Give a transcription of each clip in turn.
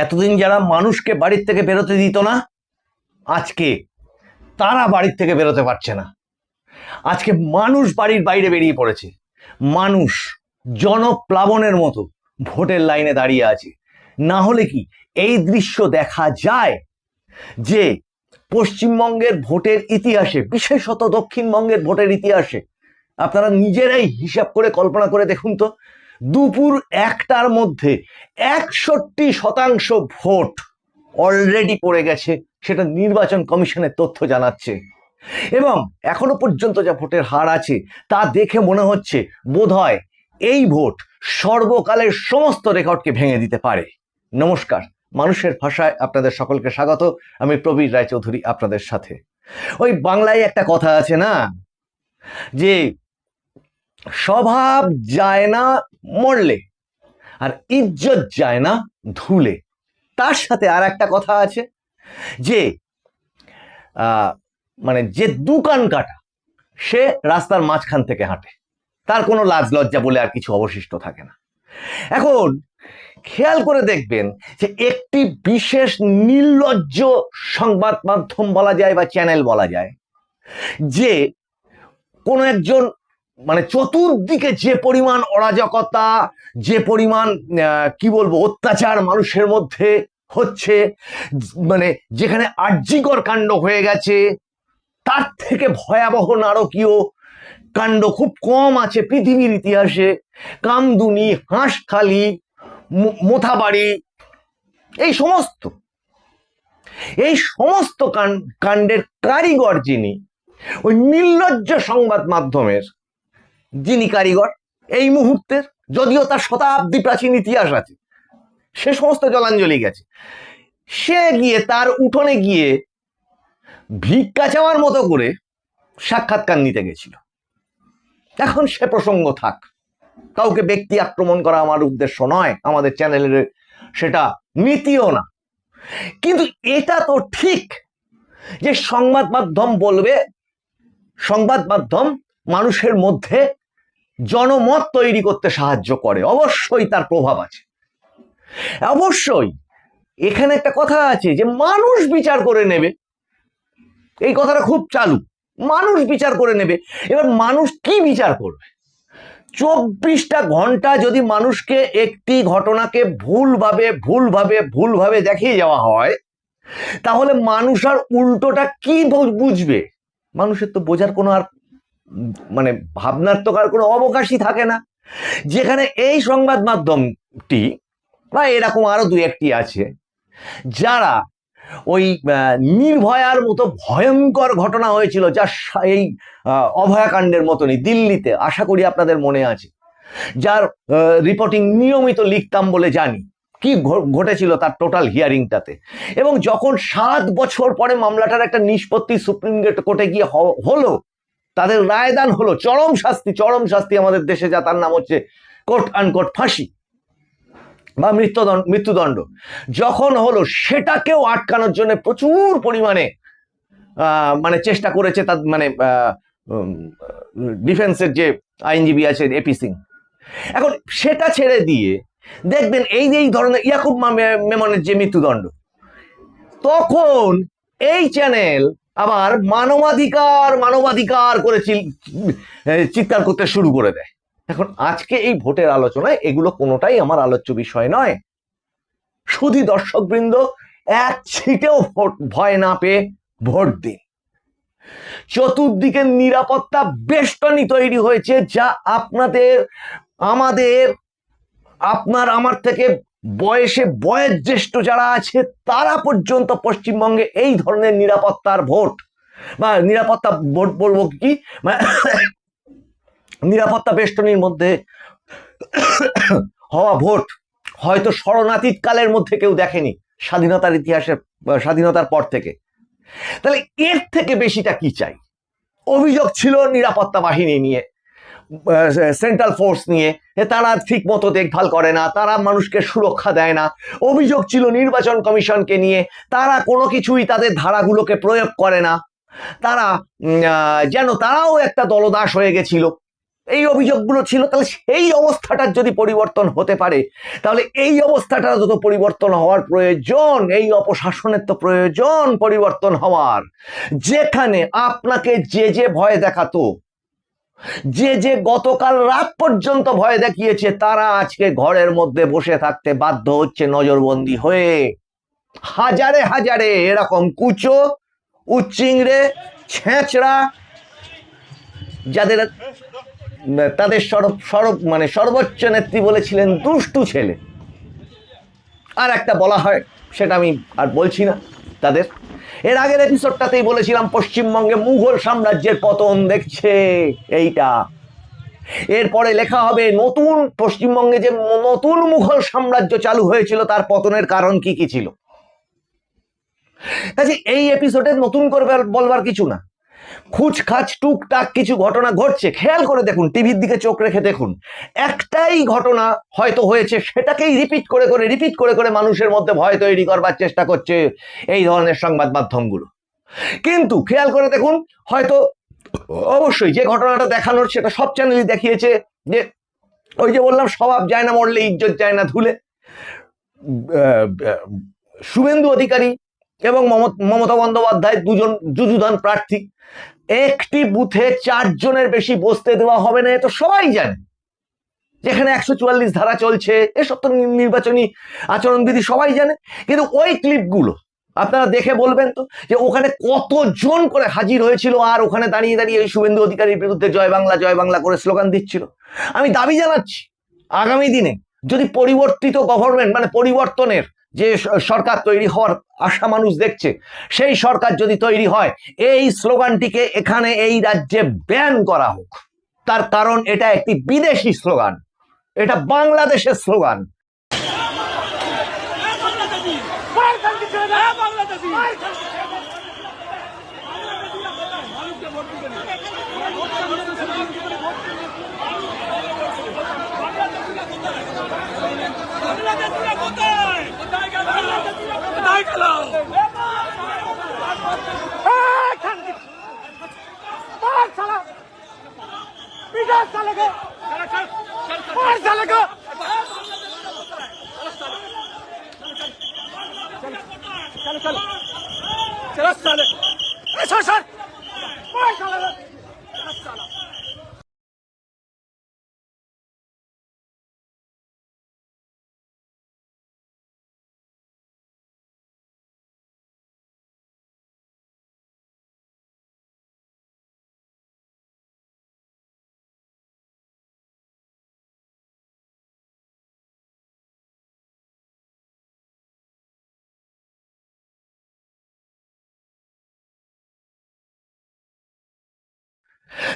এতদিন যারা মানুষকে বাড়ির থেকে বেরোতে দিত না, আজকে তারা বাড়ির থেকে বেরোতে পারছে না। আজকে মানুষ বাড়ির বাইরে বেরিয়ে পড়েছে। মানুষ জনপ্লাবনের মতো ভোটের লাইনে দাঁড়িয়ে আছে। না হলে কি এই দৃশ্য দেখা যায় যে পশ্চিমবঙ্গের ভোটের ইতিহাসে, বিশেষত দক্ষিণবঙ্গের ভোটের ইতিহাসে, আপনারা নিজেরাই হিসাব করে কল্পনা করে দেখুন তো, দুপুর 1টার মধ্যে 61% ভোট অলরেডি পড়ে গেছে, সেটা নির্বাচন কমিশনের তথ্য জানাচ্ছে। এবং এখনো পর্যন্ত যা ভোটের হার আছে তা দেখে মনে হচ্ছে বোধহয় এই ভোট সর্বকালের সমস্ত রেকর্ডকে ভেঙে দিতে পারে। নমস্কার, মানুষের ভাষায় আপনাদের সকলকে স্বাগত। আমি প্রবীর রায়চৌধুরী আপনাদের সাথে। ওই বাংলায় একটা কথা আছে না, যে স্বভাব যায় না মরলে আর ইজ্জত যায় না ধুলে। তার সাথে আর একটা কথা আছে যে মানে যে দোকান কাটা সে রাস্তার মাঝখান থেকে হাঁটে, তার কোনো লাজ লজ্জা বলে আর কিছু অবশিষ্ট থাকে না। এখন খেয়াল করে দেখবেন যে একটি বিশেষ নির্লজ্জ সংবাদ মাধ্যম বলা যায় বা চ্যানেল বলা যায়, যে কোনো একজন মানে চতুর্দিকে যে পরিমাণ অরাজকতা, যে পরিমাণ কি বলবো অত্যাচার মানুষের মধ্যে হচ্ছে, মানে যেখানে আর্যিকর কাণ্ড হয়ে গেছে, তার থেকে ভয়াবহ নারকীয় কাণ্ড খুব কম আছে পৃথিবীর ইতিহাসে। কামদুনি, হাঁসখালি, মোথাবাড়ি, এই সমস্ত কাণ্ডের কারিগর যিনি, ওই নির্লজ্জ সংবাদ মাধ্যমের যিনি কারিগর এই মুহূর্তের, যদিও তার শতাব্দী প্রাচীন ইতিহাস আছে, সে সমস্ত জলাঞ্জলি গেছে, সে গিয়ে তার উঠোনে গিয়ে ভিক্ষা চাওয়ার মতো করে সাক্ষাৎকার নিতে গেছিল। এখন সে প্রসঙ্গ থাক, কাউকে ব্যক্তি আক্রমণ করা আমার উদ্দেশ্য নয়, আমাদের চ্যানেলের সেটা নীতিও না। কিন্তু এটা তো ঠিক যে সংবাদ মাধ্যম বলবে, সংবাদ মাধ্যম মানুষের মধ্যে জনমত তৈরি করতে সাহায্য করে, অবশ্যই তার প্রভাব আছে। অবশ্যই এখানে একটা কথা আছে যে মানুষ বিচার করে নেবে, এই কথাটা খুব চালু, মানুষ বিচার করে নেবে। এবার মানুষ কি বিচার করবে? 24টা ঘন্টা যদি মানুষকে একটি ঘটনাকে ভুলভাবে দেখিয়ে যাওয়া হয়, তাহলে মানুষ আর উল্টোটা কি বুঝবে? মানুষের তো বোঝার কোনো আর মানে ভাবনার তো আর কোনো অবকাশই থাকে না। যেখানে এই সংবাদ মাধ্যমটি বা এরকম আরো দু একটি আছে, যারা ওই নির্ভয়ার মতো ভয়ঙ্কর ঘটনা হয়েছিল, যা এই অভয়াকাণ্ডের মতনই দিল্লিতে, আশা করি আপনাদের মনে আছে, যার রিপোর্টিং নিয়মিত লিখতাম বলে জানি কি ঘটেছিল তার টোটাল হিয়ারিংটাতে। এবং যখন 7 বছর পরে মামলাটার একটা নিষ্পত্তি সুপ্রিম কোর্টে গিয়ে হলো, তাদের রায়দান হলো চরম শাস্তি আমাদের দেশে, যা তার নাম হচ্ছে কোর্ট আনকোর্ট ফাঁসি বা মৃত্যুদণ্ড, যখন হলো সেটাকেও আটকানোর জন্য প্রচুর পরিমাণে মানে চেষ্টা করেছে তার মানে ডিফেন্সের যে আইনজীবী আছে এপি সিং। এখন সেটা ছেড়ে দিয়ে দেখবেন এই ধরনের ইয়াকুব মেমনের যে মৃত্যুদণ্ড, তখন এই চ্যানেল আবার মানবাধিকার করে চিৎকার করতে শুরু করে দেয়। এখন আজকে এই ভোটের আলোচনায় এগুলো কোনোটাই আমার আলোচ্য বিষয় নয়। শুধু দর্শকবৃন্দ, এক ছিটেও ভয় না পেয়ে ভোট দিন। চতুর্দিকে নিরাপত্তা বেষ্টনী তৈরি হয়েছে, যা আপনার আমার থেকে বয়োজ্যেষ্ঠ যারা আছে তারা পর্যন্ত পশ্চিমবঙ্গে এই ধরনের নিরাপত্তার ভোট বা নিরাপত্তা ভোট বলবো কি, নিরাপত্তা বেষ্টনীর মধ্যে হওয়া ভোট হয়তো শরণাতীত কালের মধ্যে কেউ দেখেনি স্বাধীনতার ইতিহাসে, স্বাধীনতার পর থেকে। তাহলে এর থেকে বেশিটা কি চাই? অভিযোগ ছিল নিরাপত্তা বাহিনী নিয়ে, সেন্ট্রাল ফোর্স নিয়ে, তারা ঠিক মতো দেখভাল করে না, তারা মানুষকে সুরক্ষা দেয় না। অভিযোগ ছিল নির্বাচন কমিশনকে নিয়ে, তারা কোনো কিছুই তাদের ধারাগুলোকে প্রয়োগ করে না, তারা যেন তারাও একটা দলদাস হয়ে গেছিল। এই অভিযোগগুলো ছিল, তাহলে সেই অবস্থাটার যদি পরিবর্তন হতে পারে, তাহলে এই অবস্থাটা যত পরিবর্তন হওয়ার প্রয়োজন, এই অপশাসনের তো প্রয়োজন পরিবর্তন হওয়ার। যেখানে আপনাকে যে ভয় দেখাতো, যে গতকাল রাত পর্যন্ত ভয় দেখিয়েছে, তারা আজকে ঘরের মধ্যে বসে থাকতে বাধ্য হচ্ছে নজরবন্দি হয়ে। হাজারে হাজারে এরকম কুচো, উচ্চিংড়ে, ছেঁচড়া, যাদের তাদের সর্বোচ্চ নেত্রী বলেছিলেন দুষ্টু ছেলে, আর একটা বলা হয় সেটা আমি আর বলছি না তাদের। এর আগের এপিসোডটাতেই বলেছিলাম পশ্চিমবঙ্গে মুঘল সাম্রাজ্যের পতন দেখছে এইটা। এরপরে লেখা হবে নতুন পশ্চিমবঙ্গে যে নতুন মুঘল সাম্রাজ্য চালু হয়েছিল তার পতনের কারণ কি কি ছিল। কাজে এই এপিসোডে নতুন করে বলবার কিছু না, খুচখাচ টুকটাক কিছু ঘটনা ঘটছে, খেয়াল করে দেখুন, টিভির দিকে চোখ রেখে দেখুন। একটাই ঘটনা হয়তো হয়েছে, সেটাকেই রিপিট করে মানুষের মধ্যে ভয় তৈরি করবার চেষ্টা করছে এই ধরনের সংবাদ মাধ্যমগুলো। কিন্তু খেয়াল করে দেখুন, হয়তো অবশ্যই যে ঘটনাটা দেখানোর সেটা সব চ্যানেলই দেখিয়েছে, যে ওই যে বললাম স্বভাব যায় না মরলে ইজ্জত যায় না ধুলে। শুভেন্দু অধিকারী এবং মমতা বন্দ্যোপাধ্যায় দুজন যুযুধান প্রার্থী, একটি বুথে 4 জনের বেশি বসতে দেওয়া হবে না, এ তো সবাই জানে। যেখানে 144 ধারা চলছে, এসব তো নির্বাচনী আচরণবিধি সবাই জানে। কিন্তু ওই ক্লিপগুলো আপনারা দেখে বলবেন তো যে ওখানে কতজন করে হাজির হয়েছিল, আর ওখানে দাঁড়িয়ে দাঁড়িয়ে এই শুভেন্দু অধিকারীর বিরুদ্ধে জয় বাংলা করে স্লোগান দিচ্ছিল। আমি দাবি জানাচ্ছি, আগামী দিনে যদি পরিবর্তিত গভর্নমেন্ট, মানে পরিবর্তনের যে সরকার তৈরি হওয়ার আশা মানুষ দেখছে, সেই সরকার যদি তৈরি হয়, এই স্লোগানটিকে এখানে এই রাজ্যে ব্যান করা হোক। তার কারণ এটা একটি বিদেশি স্লোগান, এটা বাংলাদেশের স্লোগান।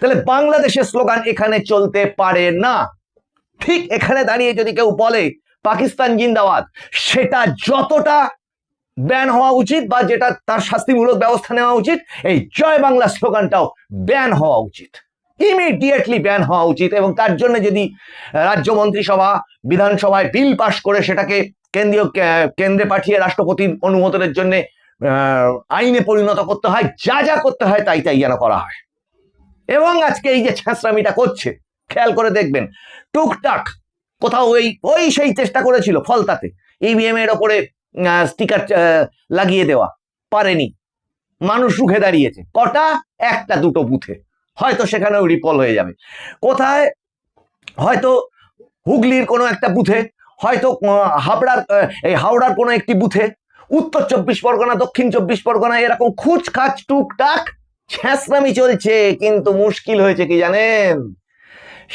তাহলে বাংলাদেশের স্লোগান এখানে চলতে পারে না। ঠিক এখানে দাঁড়িয়ে যদি কেউ বলে পাকিস্তান জিন্দাবাদ, সেটা যতটা ব্যান হওয়া উচিত বা যেটা তার শাস্তিমূলক ব্যবস্থা নেওয়া উচিত, এই জয় বাংলা স্লোগানটাও ব্যান হওয়া উচিত, ইমিডিয়েটলি ব্যান হওয়া উচিত। এবং তার জন্য যদি রাজ্য মন্ত্রিসভা বিধানসভায় বিল পাশ করে সেটাকে কেন্দ্রে পাঠিয়ে রাষ্ট্রপতির অনুমোদনের জন্য আইনে পরিণত করতে হয়, যা করতে হয় তাই যেন করা হয়। এবং আজকে এই যে ছ্যাঁচড়ামিটা করছে, খেয়াল করে দেখবেন, টুকটাক কোথাও ওই সেই চেষ্টা করেছিল ফলতাতে ইভিএম এর ওপরে স্টিকার লাগিয়ে দেওয়া, পারেনি, মানুষ রুখে দাঁড়িয়েছে। কটা? 1-2 বুথে, হয়তো সেখানেও রিপল হয়ে যাবে। কোথায়? হয়তো হুগলির কোনো একটা বুথে, হয়তো হাওড়ার কোনো একটি বুথে, উত্তর 24 পরগনা, দক্ষিণ 24 পরগনা, এরকম খুচখাচ টুকটাক ছ্যাঁচড়ামি চলছে। কিন্তু মুশকিল হয়েছে কি জানেন?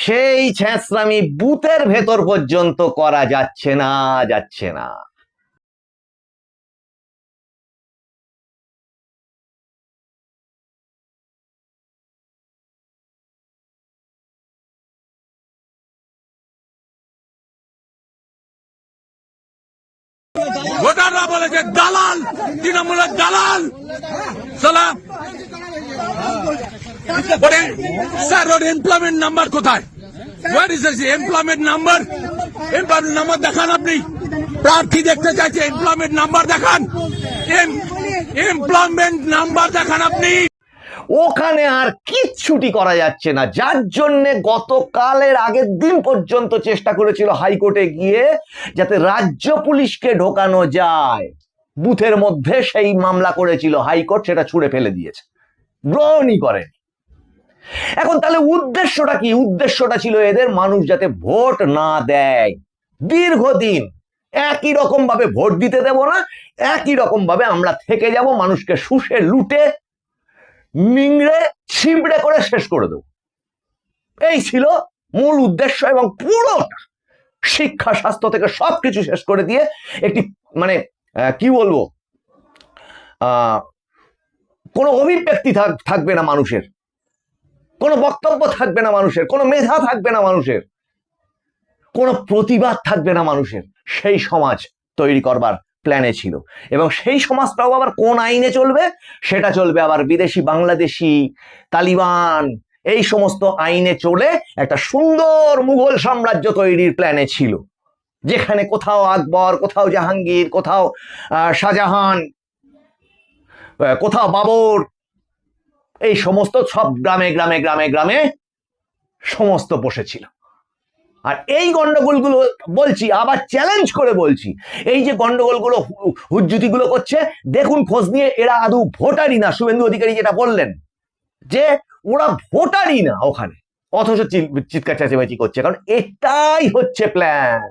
সেই ছ্যাঁচড়ামি বুথের ভেতর পর্যন্ত করা যাচ্ছে না। ভোটাররা বলেছে দালাল, তৃণমূলের দালাল। সালাম স্যার, ওর এমপ্লয়মেন্ট নাম্বার কোথায়? Where is employment number? Employment number দেখান। আপনি প্রার্থী দেখতে চাইছে, এমপ্লয়মেন্ট নাম্বার দেখান, এমপ্লয়মেন্ট নাম্বার দেখান আপনি। ওখানে আর কিচ্ছুটি করা যাচ্ছে না, যার জন্য গতকালের আগের দিন পর্যন্ত চেষ্টা করেছিল হাইকোর্টে গিয়ে যাতে রাজ্য পুলিশকে ঢোকানো যায় বুথের মধ্যে, সেই মামলা করেছিল হাইকোর্ট, সেটা ছুঁড়ে ফেলে দিয়েছে, গ্রহণই করেন। এখন তাহলে উদ্দেশ্যটা কি? উদ্দেশ্যটা ছিল এদের মানুষ যাতে ভোট না দেয়, দীর্ঘদিন একই রকম ভাবে ভোট দিতে দেব না, একই রকম ভাবে আমরা থেকে যাব, মানুষকে শুষে লুটে নিংড়ে ছিঁড়ে করে শেষ করে দেব, এই ছিল মূল উদ্দেশ্য। এবং পুরোটা শিক্ষা স্বাস্থ্য থেকে সবকিছু শেষ করে দিয়ে একটি মানে কি বলবো, কোনো অভিব্যক্তি থাকবে না মানুষের, কোনো বক্তব্য থাকবে না মানুষের, কোনো মেধা থাকবে না মানুষের, কোনো প্রতিবাদ থাকবে না মানুষের, সেই সমাজ তৈরি করবার প্ল্যানে ছিল। এবং সেই সমাজটাও আবার কোন আইনে চলবে? সেটা চলবে আবার বিদেশি, বাংলাদেশি, তালিবান, এই সমস্ত আইনে চলে একটা সুন্দর মুঘল সাম্রাজ্য তৈরির প্ল্যানে ছিল, যেখানে কোথাও আকবর, কোথাও জাহাঙ্গীর, কোথাও শাহজাহান, কোথাও বাবর, এই সমস্ত সব গ্রামে গ্রামে গ্রামে গ্রামে সমস্ত বসেছিল। আর এই গন্ডগোলগুলো বলছি, আবার চ্যালেঞ্জ করে বলছি, এই যে গন্ডগোলগুলো হুজ্জুতিগুলো করছে, দেখুন খোঁজ নিয়ে এরা আদৌ ভোটারই না। শুভেন্দু অধিকারী যেটা বললেন যে ওরা ভোটারই না ওখানে, অথচ চিৎকার চেঁচামেচি করছে, কারণ এটাই হচ্ছে প্ল্যান।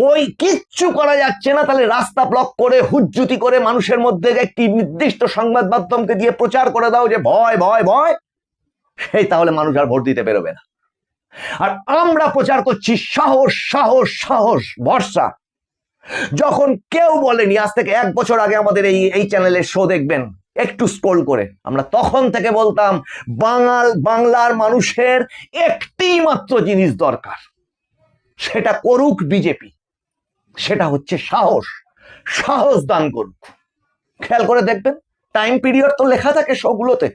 ওই কিচ্ছু করা যাচ্ছে না, তাহলে রাস্তা ব্লক করে হুজ্জুতি করে মানুষের মধ্যে একটি নির্দিষ্ট সংবাদ মাধ্যমকে দিয়ে প্রচার করে দাও যে ভয় ভয় ভয়, সেই তাহলে মানুষ আর ভোট দিতে বেরোবে না। আর আমরা প্রচার করছি সাহস সাহস সাহস ভরসা। যখন কেউ বলেনি, আজ থেকে 1 বছর আগে আমাদের এই চ্যানেলের শো দেখবেন, একটু স্ক্রল করে, আমরা তখন থেকে বলতাম বাংলার মানুষের একটি মাত্র জিনিস দরকার, সেটা করুক বিজেপি, সেটা হচ্ছে সাহস। সাহস দান করুক। খেয়াল করে দেখবেন, টাইম পিরিয়ড তো লেখা থাকে শোগুলোতে,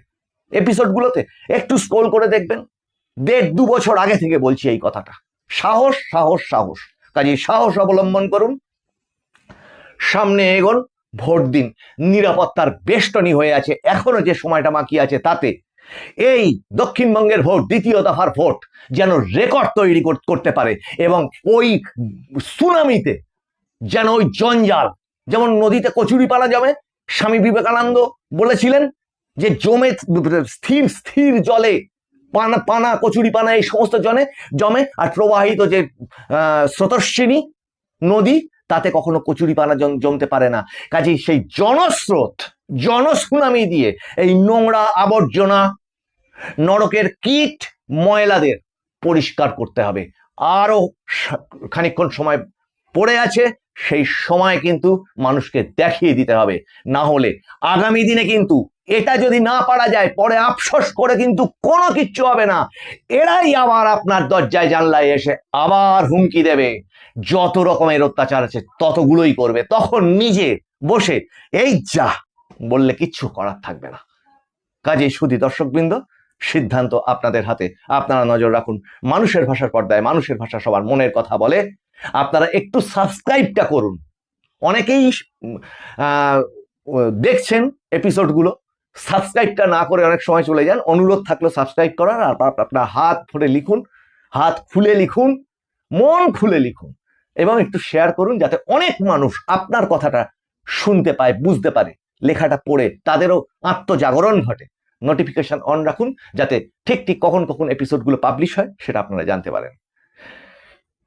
এপিসোডগুলোতে, একটু স্ক্রল করে দেখবেন। 1.5-2 বছর আগে থেকে বলছি এই কথাটা, সাহস সাহস সাহস। কাজেই সাহস অবলম্বন করুন, সামনে এগোন, ভোট দিন। নিরাপত্তার বেষ্টনী হয়ে আছে এখনো, যে সময়টা বাকি আছে তাতে এই দক্ষিণবঙ্গের ভোট, দ্বিতীয় দফার ভোট যেন রেকর্ড তৈরি করতে পারে, এবং ওই সুনামিতে যেন ওই জঞ্জাল, যেমন নদীতে কচুরিপানা জমে, স্বামী বিবেকানন্দ বলেছিলেন যে জমে স্থির স্থির জলে পানা কচুরিপানা এই সমস্ত জমে, আর প্রবাহিত যে স্রোতস্বিনী নদী, তাতে কখনো কচুরিপানা জমতে পারে না। কাজেই সেই জনস্রোত, জনসুনামি দিয়ে এই নোংরা আবর্জনা, নরকের কীট, ময়লাদের পরিষ্কার করতে হবে। আরো খানিকক্ষণ সময় পড়ে আছে, সেই সময় কিন্তু মানুষকে দেখিয়ে দিতে হবে, না হলে আগামী দিনে কিন্তু এটা যদি না পারা যায়, পরে আফসোস করে কিন্তু কোনো কিচ্ছু হবে না। এরাই আবার আপনার দরজায় জানলায় এসে আবার হুমকি দেবে, যত রকমের অত্যাচার আছে ততগুলোই করবে, তখন নিজে বসে এই যা বললে কিচ্ছু করার থাকবে না। কাজেই সুধী দর্শকবৃন্দ, সিদ্ধান্ত আপনাদের হাতে, আপনারা নজর রাখুন। মানুষের ভাষার পর্দায় মানুষের ভাষা সবার মনের কথা বলে। আপনারা একটু সাবস্ক্রাইবটা করুন। অনেকেই দেখছেন এপিসোডগুলো, সাবস্ক্রাইবটা না করে অনেক সময় চলে যান। অনুরোধ থাকলো সাবস্ক্রাইব করার, আর আপনার হাত ভরে লিখুন, হাত খুলে লিখুন, মন খুলে লিখুন, এবং একটু শেয়ার করুন, যাতে অনেক মানুষ আপনার কথাটা শুনতে পায়, বুঝতে পারে, লেখাটা পড়ে তাদেরও আত্মজাগরণ ঘটে। নোটিফিকেশন অন রাখুন, যাতে ঠিক ঠিক কখন কখন এপিসোডগুলো পাবলিশ হয় সেটা আপনারা জানতে পারেন।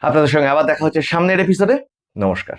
আপনাদের সঙ্গে আবার দেখা হচ্ছে সামনের এপিসোডে। নমস্কার।